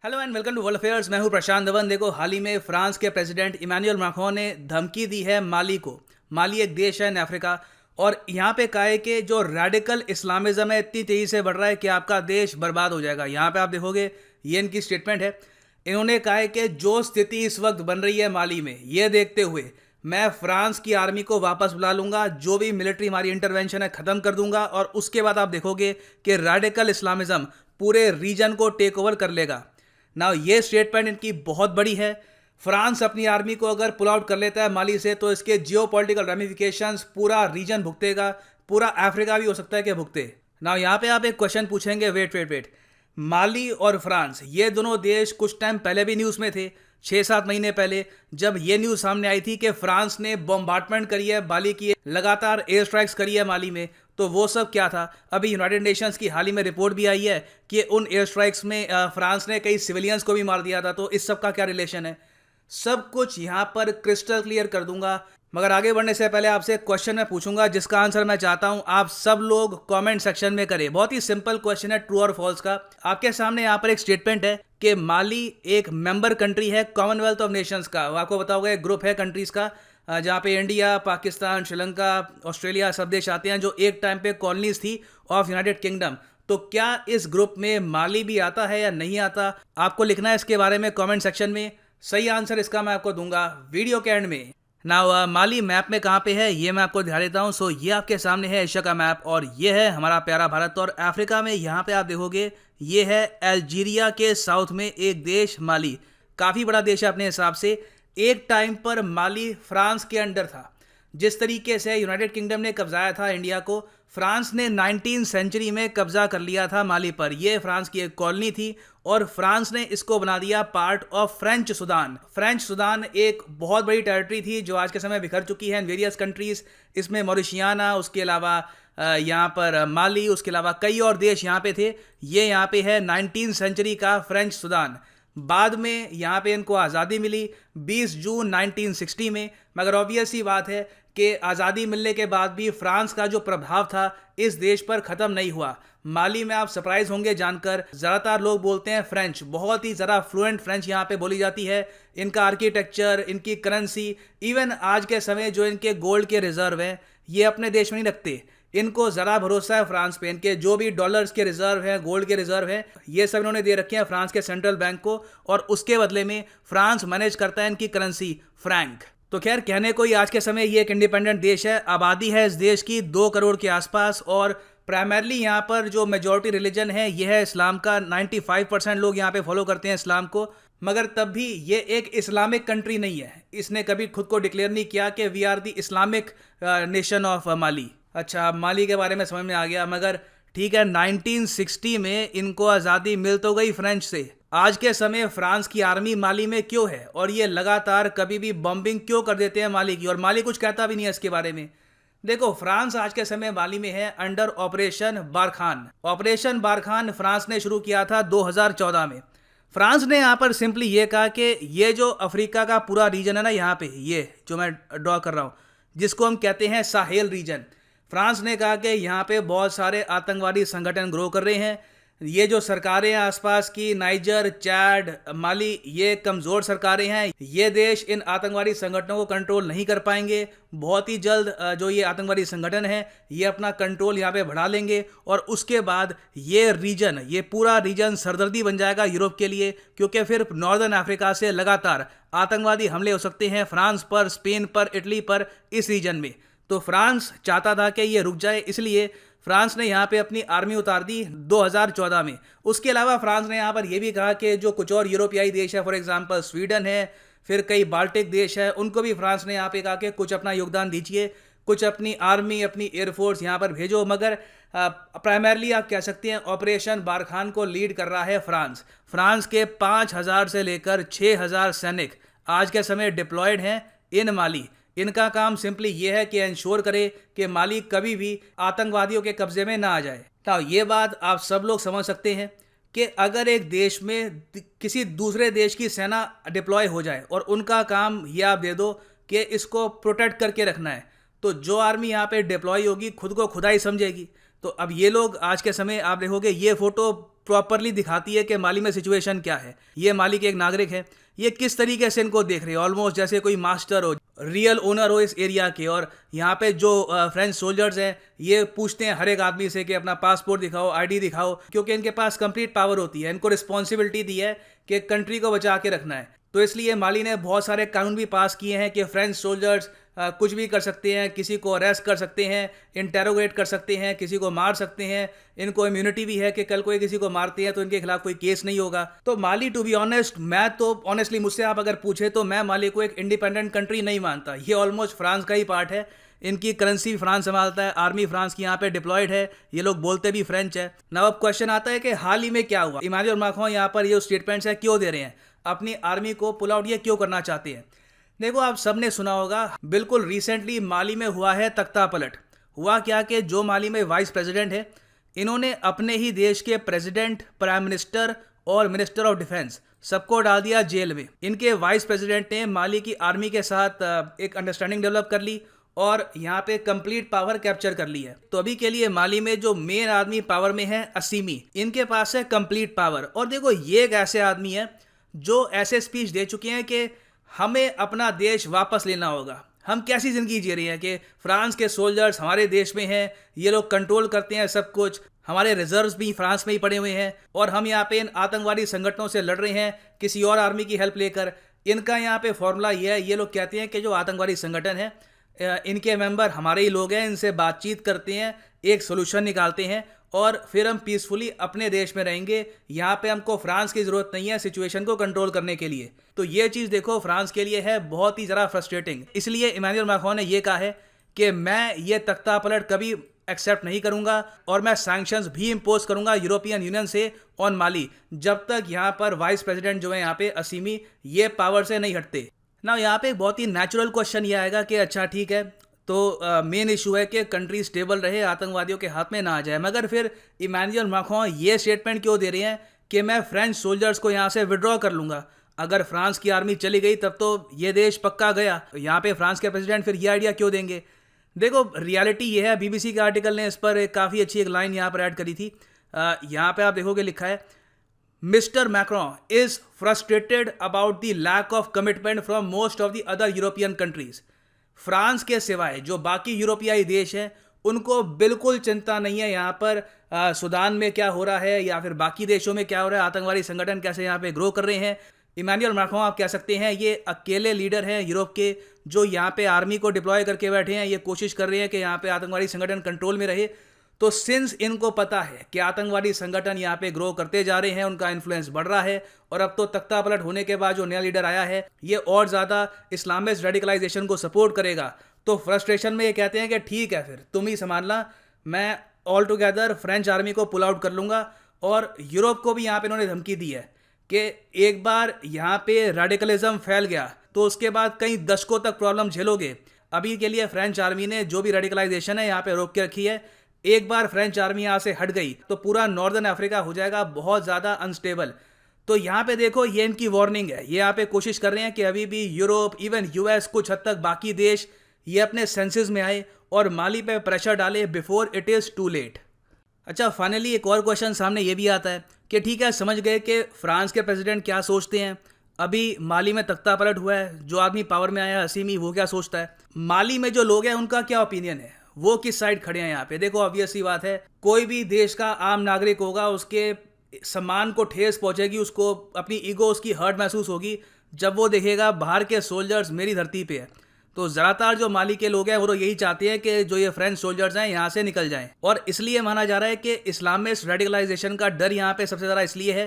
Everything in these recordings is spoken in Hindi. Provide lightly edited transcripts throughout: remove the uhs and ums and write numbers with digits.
Hello and welcome to world affairs. मैं हूं प्रशांत धवन। देखो, हाल ही में फ्रांस के प्रेसिडेंट इमैनुअल मैक्रोन ने धमकी दी है माली को। माली एक देश है इन अफ्रीका, और यहाँ पे कहा है कि जो रेडिकल इस्लामिज्म है इतनी तेजी से बढ़ रहा है कि आपका देश बर्बाद हो जाएगा। यहाँ पे आप देखोगे ये इनकी स्टेटमेंट है। इन्होंने कहा है कि जो स्थिति इस वक्त बन रही है माली में, ये देखते हुए मैं फ्रांस की आर्मी को वापस बुला लूंगा, जो भी मिलिट्री हमारी इंटरवेंशन है खत्म कर दूंगा, और उसके बाद आप देखोगे कि रेडिकल इस्लामिज्म पूरे रीजन को टेक ओवर कर लेगा। ना ये स्टेटमेंट इनकी बहुत बड़ी है। फ्रांस अपनी आर्मी को अगर पुल आउट कर लेता है माली से, तो इसके जियोपॉलिटिकल रेमिफिकेशंस पूरा रीजन भुगतेगा, पूरा अफ्रीका भी हो सकता है कि भुगते। ना यहाँ पे आप एक क्वेश्चन पूछेंगे, वेट वेट वेट, माली और फ्रांस ये दोनों देश कुछ टाइम पहले भी न्यूज़ में थे। 6-7 महीने पहले जब ये न्यूज़ सामने आई थी कि फ्रांस ने बॉम्बार्डमेंट करी है माली की, लगातार एयर स्ट्राइक्स करी है माली में, तो वो सब क्या था? अभी यूनाइटेड नेशंस की हाल ही में रिपोर्ट भी आई है कि उन एयर स्ट्राइक्स में फ्रांस ने कई सिविलियंस को भी मार दिया था। तो इस सब का क्या रिलेशन है? सब कुछ यहाँ पर क्रिस्टल क्लियर कर दूंगा। मगर आगे बढ़ने से पहले आपसे एक क्वेश्चन मैं पूछूंगा, जिसका आंसर मैं चाहता हूं आप सब लोग कमेंट सेक्शन में करें। बहुत ही सिंपल क्वेश्चन है, ट्रू और फॉल्स का। आपके सामने यहाँ पर एक स्टेटमेंट है कि माली एक मेंबर कंट्री है कॉमनवेल्थ ऑफ नेशंस का। आपको बताओ, एक ग्रुप है कंट्रीज का जहाँ पे इंडिया, पाकिस्तान, श्रीलंका, ऑस्ट्रेलिया सब देश आते हैं, जो एक टाइम पे कॉलोनीज थी ऑफ यूनाइटेड किंगडम। तो क्या इस ग्रुप में माली भी आता है या नहीं आता? आपको लिखना है इसके बारे में कमेंट सेक्शन में। सही आंसर इसका मैं आपको दूंगा वीडियो के एंड में। ना माली मैप में कहाँ पे है ये मैं आपको दिखा देता हूँ। सो ये आपके सामने है एशिया का मैप, और ये है हमारा प्यारा भारत। और अफ्रीका में यहाँ पे आप देखोगे ये है अल्जीरिया के साउथ में एक देश माली। काफ़ी बड़ा देश है अपने हिसाब से। एक टाइम पर माली फ्रांस के अंडर था। जिस तरीके से यूनाइटेड किंगडम ने कब्जाया था इंडिया को, फ्रांस ने 19वीं सेंचुरी में कब्जा कर लिया था माली पर। यह फ्रांस की एक कॉलोनी थी, और फ्रांस ने इसको बना दिया part of French Sudan. French Sudan एक बहुत बड़ी टेरिटरी थी जो आज के समय बिखर चुकी है इन वेरियस कंट्रीज। इसमें मॉरिशियाना, उसके अलावा यहाँ पर माली, उसके अलावा कई और देश यहाँ पे थे। ये यहाँ पे है 19वीं सेंचुरी का फ्रेंच सुदान। बाद में यहाँ पे इनको आज़ादी मिली 20 जून 1960 में। मगर ऑब्वियस ही बात है कि आज़ादी मिलने के बाद भी फ्रांस का जो प्रभाव था इस देश पर ख़त्म नहीं हुआ। माली में आप सरप्राइज होंगे जानकर, ज़्यादातर लोग बोलते हैं फ्रेंच, बहुत ही ज़रा फ्लुएंट फ्रेंच यहाँ पे बोली जाती है। इनका आर्किटेक्चर, इनकी करेंसी, इवन आज के समय जो इनके गोल्ड के रिजर्व हैं ये अपने देश में नहीं रखते। इनको ज़रा भरोसा है फ्रांस पे। इनके जो भी डॉलर्स के रिजर्व हैं, गोल्ड के रिजर्व हैं, ये सब इन्होंने दे रखे हैं फ्रांस के सेंट्रल बैंक को, और उसके बदले में फ्रांस मैनेज करता है इनकी करेंसी फ्रैंक। तो खैर, कहने को ही आज के समय ये एक इंडिपेंडेंट देश है। आबादी है इस देश की 2 करोड़ के आसपास, और प्राइमरली यहाँ पर जो मेजॉरिटी रिलीजन है ये है इस्लाम का। 95% लोग यहाँ पे फॉलो करते हैं इस्लाम को। मगर तब भी ये एक इस्लामिक कंट्री नहीं है। इसने कभी खुद को डिक्लेयर नहीं किया कि we are the Islamic nation of Mali. अच्छा, माली के बारे में समझ में आ गया। मगर ठीक है, 1960 में इनको आज़ादी मिल तो गई फ्रेंच से। आज के समय फ्रांस की आर्मी माली में क्यों है, और ये लगातार कभी भी बॉम्बिंग क्यों कर देते हैं माली की, और माली कुछ कहता भी नहीं है इसके बारे में? देखो, फ्रांस आज के समय माली में है under operation Barkhan. Operation Barkhan France ने शुरू किया था 2014 में। फ्रांस ने यहाँ पर सिंपली ये कहा कि ये जो अफ्रीका का पूरा रीजन है ना, यहाँ पे ये जो मैं ड्रॉ कर रहा हूँ, जिसको हम कहते हैं साहेल रीजन, फ्रांस ने कहा कि यहाँ पे बहुत सारे आतंकवादी संगठन ग्रो कर रहे हैं। ये जो सरकारें हैं आसपास की, नाइजर, चैड, माली, ये कमज़ोर सरकारें हैं। ये देश इन आतंकवादी संगठनों को कंट्रोल नहीं कर पाएंगे। बहुत ही जल्द जो ये आतंकवादी संगठन है ये अपना कंट्रोल यहाँ पे बढ़ा लेंगे, और उसके बाद ये रीजन, ये पूरा रीजन सरदर्दी बन जाएगा यूरोप के लिए, क्योंकि फिर नॉर्दर्न अफ्रीका से लगातार आतंकवादी हमले हो सकते हैं फ्रांस पर, स्पेन पर, इटली पर, इस रीजन में। तो फ्रांस चाहता था कि ये रुक जाए, इसलिए फ्रांस ने यहाँ पे अपनी आर्मी उतार दी 2014 में। उसके अलावा फ्रांस ने यहाँ पर यह भी कहा कि जो कुछ और यूरोपियाई देश है, फॉर एग्जांपल स्वीडन है, फिर कई बाल्टिक देश है, उनको भी फ्रांस ने यहाँ पे कहा कि कुछ अपना योगदान दीजिए, कुछ अपनी आर्मी, अपनी एयरफोर्स यहाँ पर भेजो। मगर प्राइमरली आप कह सकते हैं ऑपरेशन बारखान को लीड कर रहा है फ्रांस। फ्रांस के 5000 से लेकर 6000 सैनिक आज के समय डिप्लॉयड हैं इन माली। इनका काम सिंपली ये है कि इंश्योर करे कि माली कभी भी आतंकवादियों के कब्जे में ना आ जाए। तो ये बात आप सब लोग समझ सकते हैं कि अगर एक देश में किसी दूसरे देश की सेना डिप्लॉय हो जाए और उनका काम ये आप दे दो कि इसको प्रोटेक्ट करके रखना है, तो जो आर्मी यहाँ पे डिप्लॉय होगी खुद को खुदा ही समझेगी। तो अब ये लोग आज के समय आप देखोगे, ये फोटो प्रॉपरली दिखाती है कि माली में सिचुएशन क्या है। ये माली के एक नागरिक है, ये किस तरीके से इनको देख रहे हैं, ऑलमोस्ट जैसे कोई मास्टर हो, रियल ओनर हो इस एरिया के। और यहाँ पे जो फ्रेंच सोल्जर्स हैं ये पूछते हैं हर एक आदमी से कि अपना पासपोर्ट दिखाओ, आईडी दिखाओ, क्योंकि इनके पास कंप्लीट पावर होती है। इनको रिस्पॉन्सिबिलिटी दी है कि कंट्री को बचा के रखना है। तो इसलिए माली ने बहुत सारे कानून भी पास किए हैं कि फ्रेंच सोल्जर्स कुछ भी कर सकते हैं, किसी को अरेस्ट कर सकते हैं, इंटेरोगेट कर सकते हैं, किसी को मार सकते हैं। इनको इम्यूनिटी भी है कि कल कोई किसी को मारते हैं तो इनके खिलाफ कोई केस नहीं होगा। तो माली, टू बी ऑनेस्ट, मैं तो ऑनेस्टली मुझसे आप अगर पूछे तो मैं माली को एक इंडिपेंडेंट कंट्री नहीं मानता। ये ऑलमोस्ट फ्रांस का ही पार्ट है। इनकी करेंसी फ्रांस संभालता है, आर्मी फ्रांस की यहाँ पे डिप्लॉयड है, ये लोग बोलते भी फ्रेंच है। नाउ अब क्वेश्चन आता है कि हाल ही में क्या हुआ, इमैनुअल मैक्रोन यहाँ पर ये स्टेटमेंट्स है क्यों दे रहे हैं, अपनी आर्मी को पुल आउट ये क्यों करना चाहते हैं। देखो, आप सबने सुना होगा, बिल्कुल रिसेंटली माली में हुआ है तख्ता पलट। हुआ क्या कि जो माली में वाइस प्रेसिडेंट है, इन्होंने अपने ही देश के प्रेसिडेंट, प्राइम मिनिस्टर और मिनिस्टर ऑफ डिफेंस सबको डाल दिया जेल में। इनके वाइस प्रेसिडेंट ने माली की आर्मी के साथ एक अंडरस्टैंडिंग डेवलप कर ली और यहाँ पे कंप्लीट पावर कैप्चर कर ली है। तो अभी के लिए माली में जो मेन आदमी पावर में है, असीमी, इनके पास है कंप्लीट पावर। और देखो, ये एक ऐसे आदमी है जो ऐसे स्पीच दे चुके हैं कि हमें अपना देश वापस लेना होगा। हम कैसी ज़िंदगी जी रही हैं कि फ्रांस के सोल्जर्स हमारे देश में हैं, ये लोग कंट्रोल करते हैं सब कुछ, हमारे रिजर्व्स भी फ्रांस में ही पड़े हुए हैं और हम यहाँ पे इन आतंकवादी संगठनों से लड़ रहे हैं किसी और आर्मी की हेल्प लेकर। इनका यहाँ पे फॉर्मूला ये है, ये लोग कहते हैं कि जो आतंकवादी संगठन है, इनके मेंबर हमारे ही लोग हैं, इनसे बातचीत करते हैं, एक सोल्यूशन निकालते हैं और फिर हम पीसफुली अपने देश में रहेंगे। यहाँ पे हमको फ्रांस की ज़रूरत नहीं है सिचुएशन को कंट्रोल करने के लिए। तो ये चीज़ देखो फ्रांस के लिए है बहुत ही ज़रा फ्रस्ट्रेटिंग। इसलिए इमैनुअल मैक्रोन ने ये कहा है कि मैं ये तख्ता पलट कभी एक्सेप्ट नहीं करूँगा और मैं सैंक्शंस भी इम्पोज करूँगा यूरोपियन यूनियन से ऑन माली, जब तक यहाँ पर वाइस प्रेसिडेंट जो है यहाँ पे असीमी, ये पावर से नहीं हटते ना। यहाँ पे एक बहुत ही नेचुरल क्वेश्चन ये आएगा कि अच्छा ठीक है, तो मेन इशू है कि कंट्री स्टेबल रहे, आतंकवादियों के हाथ में ना आ जाए, मगर फिर इमैनुअल मैक्रोन ये स्टेटमेंट क्यों दे रहे हैं कि मैं फ्रेंच सोल्जर्स को यहाँ से विड्रॉ कर लूँगा। अगर फ्रांस की आर्मी चली गई तब तो ये देश पक्का गया। यहाँ पे फ्रांस के प्रेसिडेंट फिर ये आइडिया क्यों देंगे। देखो, रियलिटी ये है, बीबीसी के आर्टिकल ने इस पर काफ़ी अच्छी एक लाइन यहाँ पर ऐड करी थी। यहाँ पे आप देखोगे लिखा है, mister Macron is frustrated about the lack of commitment from most of the other European countries. France के सिवाय जो बाकी यूरोपियाई देश हैं उनको बिल्कुल चिंता नहीं है यहाँ पर सूडान में क्या हो रहा है या फिर बाकी देशों में क्या हो रहा है, आतंकवादी संगठन कैसे यहाँ पे ग्रो कर रहे हैं। इमैनुअल मैक्रोन आप कह सकते हैं ये अकेले लीडर हैं यूरोप के जो यहाँ पे आर्मी को डिप्लॉय करके बैठे हैं, ये कोशिश कर रहे हैं कि यहाँ पे आतंकवादी संगठन कंट्रोल में रहे। तो सिंस इनको पता है कि आतंकवादी संगठन यहाँ पे ग्रो करते जा रहे हैं, उनका इन्फ्लुएंस बढ़ रहा है और अब तो तख्ता पलट होने के बाद जो नया लीडर आया है ये और ज़्यादा इस्लामिस्ट रेडिकलाइजेशन को सपोर्ट करेगा, तो फ्रस्ट्रेशन में ये कहते हैं कि ठीक है फिर तुम ही संभालना, मैं ऑल टुगेदर फ्रेंच आर्मी को पुल आउट कर लूँगा। और यूरोप को भी यहाँ पे इन्होंने धमकी दी है कि एक बार यहाँ पे रेडिकलिज्म फैल गया तो उसके बाद कई दशकों तक प्रॉब्लम झेलोगे। अभी के लिए फ्रेंच आर्मी ने जो भी रेडिकलाइजेशन है यहाँ पे रोक के रखी है। एक बार फ्रेंच आर्मी यहाँ से हट गई तो पूरा नॉर्दर्न अफ्रीका हो जाएगा बहुत ज़्यादा अनस्टेबल। तो यहाँ पे देखो, ये इनकी वार्निंग है। ये यहाँ पे कोशिश कर रहे हैं कि अभी भी यूरोप, इवन यूएस, कुछ हद तक बाकी देश ये अपने सेंसेस में आए और माली पे प्रेशर डाले before it is too late. अच्छा, फाइनली एक और क्वेश्चन सामने ये भी आता है कि ठीक है, समझ गए कि फ्रांस के प्रेसिडेंट क्या सोचते हैं। अभी माली में तख्ता पलट हुआ है, जो आदमी पावर में आया है असीमी, वो क्या सोचता है। माली में जो लोग हैं उनका क्या ओपिनियन है, वो किस साइड खड़े हैं यहाँ पे। देखो, ऑब्वियस सी बात है, कोई भी देश का आम नागरिक होगा उसके सम्मान को ठेस पहुंचेगी, उसको अपनी ईगो, उसकी हर्ट महसूस होगी जब वो देखेगा बाहर के सोल्जर्स मेरी धरती पे है। तो ज़्यादातर जो माली के लोग हैं वो तो यही चाहते हैं कि जो ये फ्रेंच सोल्जर्स हैं यहाँ से निकल जाएं। और इसलिए माना जा रहा है कि इस्लामिस्ट रेडिकलाइजेशन का डर यहाँ पे सबसे ज़्यादा इसलिए है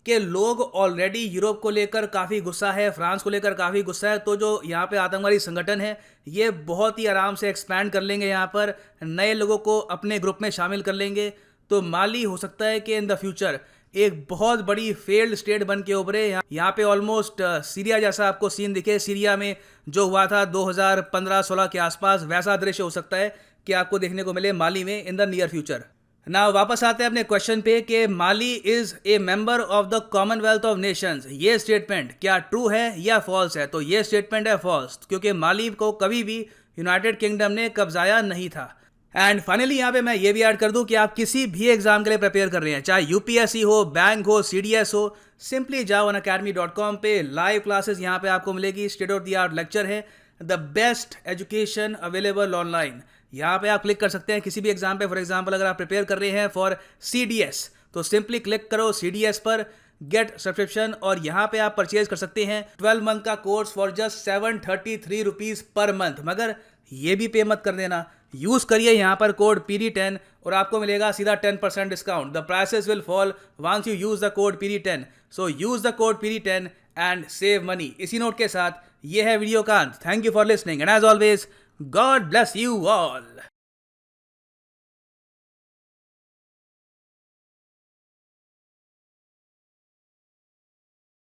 कि लोग ऑलरेडी यूरोप को लेकर काफ़ी गुस्सा है, फ्रांस को लेकर काफ़ी गुस्सा है। तो जो यहाँ पे आतंकवादी संगठन है ये बहुत ही आराम से एक्सपैंड कर लेंगे, यहाँ पर नए लोगों को अपने ग्रुप में शामिल कर लेंगे। तो माली हो सकता है कि इन द फ्यूचर एक बहुत बड़ी फेल्ड स्टेट बन के उभरे। यहाँ पे ऑलमोस्ट सीरिया जैसा आपको सीन दिखे, सीरिया में जो हुआ था 2015-16 के आसपास, वैसा दृश्य हो सकता है कि आपको देखने को मिले माली में इन द नियर फ्यूचर। ना वापस आते हैं अपने क्वेश्चन पे कि Mali is a member of the Commonwealth of Nations. ये स्टेटमेंट क्या ट्रू है या फॉल्स है? तो ये स्टेटमेंट है फॉल्स, क्योंकि माली को कभी भी यूनाइटेड किंगडम ने कब्जाया नहीं था। एंड फाइनली यहाँ पे मैं ये भी ऐड कर दूं कि आप किसी भी एग्जाम के लिए प्रिपेयर कर रहे हैं, चाहे यूपीएससी हो, बैंक हो, सीडीएस हो, सिंपली जाओ unacademy.com पे, लाइव क्लासेस यहाँ पे आपको मिलेगी, state of the art lecture है, the best education available online. यहाँ पे आप क्लिक कर सकते हैं किसी भी एग्जाम पे। फॉर एग्जाम्पल अगर आप प्रिपेयर कर रहे हैं फॉर सीडीएस तो सिंपली क्लिक करो सीडीएस पर, गेट सब्सक्रिप्शन, और यहाँ पे आप परचेज कर सकते हैं 12 मंथ का course for just 733 rupees per month. मगर ये भी पे मत कर देना, यूज करिए यहाँ पर कोड PD10 और आपको मिलेगा सीधा 10% discount. The prices will fall once you use the code PD10, so use the code PD10 and save money. इसी नोट के साथ ये है वीडियो का अंत। Thank you for listening and as always God bless you all.